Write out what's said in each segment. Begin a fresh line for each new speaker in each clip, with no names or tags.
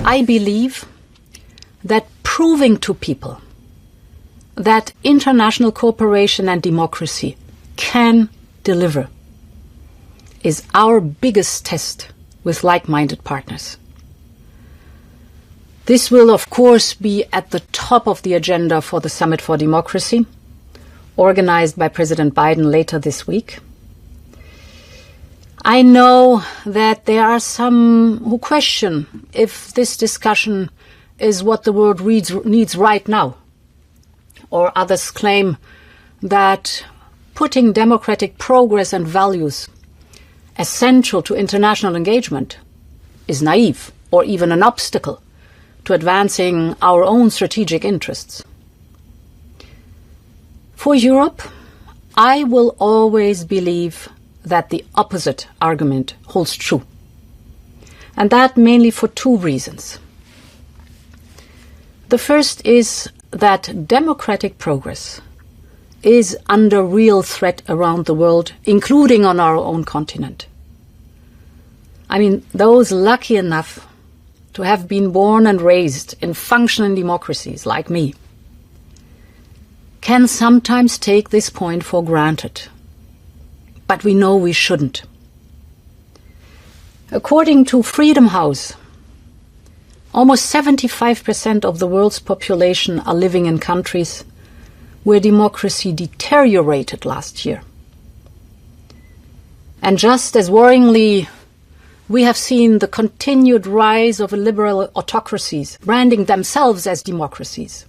I believe that proving to people that international cooperation and democracy can deliver is our biggest test with like-minded partners. This will, of course, be at the top of the agenda for the Summit for Democracy, organized by President Biden later this week. I know that there are some who question if this discussion is what the world needs right now, or others claim that putting democratic progress and values essential to international engagement is naive or even an obstacle to advancing our own strategic interests. For Europe, I will always believe that the opposite argument holds true, and that mainly for two reasons. The first is that democratic progress is under real threat around the world, including on our own continent. I mean, those lucky enough to have been born and raised in functioning democracies like me can sometimes take this point for granted. But we know we shouldn't. According to Freedom House, almost 75% of the world's population are living in countries where democracy deteriorated last year. And just as worryingly, we have seen the continued rise of liberal autocracies branding themselves as democracies,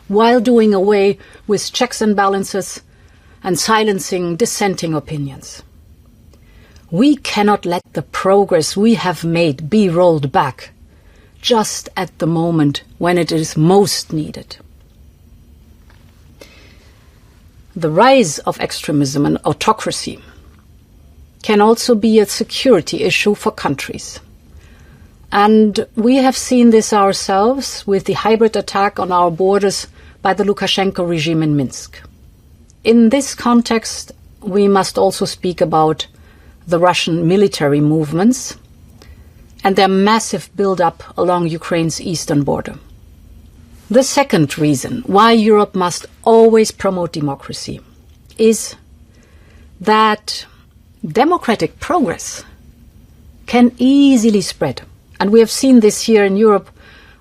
while doing away with checks and balances and silencing dissenting opinions. We cannot let the progress we have made be rolled back just at the moment when it is most needed. The rise of extremism and autocracy can also be a security issue for countries. And we have seen this ourselves with the hybrid attack on our borders by the Lukashenko regime in Minsk. In this context, we must also speak about the Russian military movements and their massive build-up along Ukraine's eastern border. The second reason why Europe must always promote democracy is that democratic progress can easily spread. And we have seen this here in Europe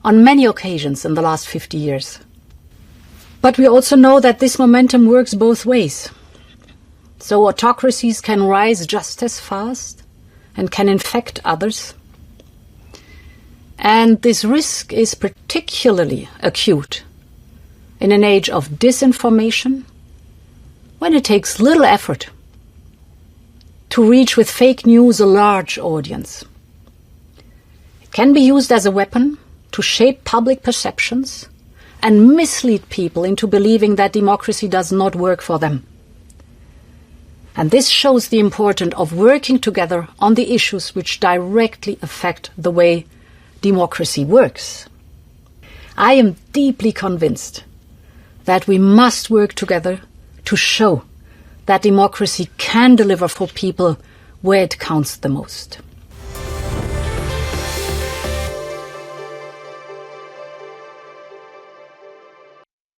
on many occasions in the last 50 years. But we also know that this momentum works both ways. So autocracies can rise just as fast and can infect others. And this risk is particularly acute in an age of disinformation, when it takes little effort to reach with fake news a large audience. It can be used as a weapon to shape public perceptions and mislead people into believing that democracy does not work for them. And this shows the importance of working together on the issues which directly affect the way democracy works. I am deeply convinced that we must work together to show that democracy can deliver for people where it counts the most.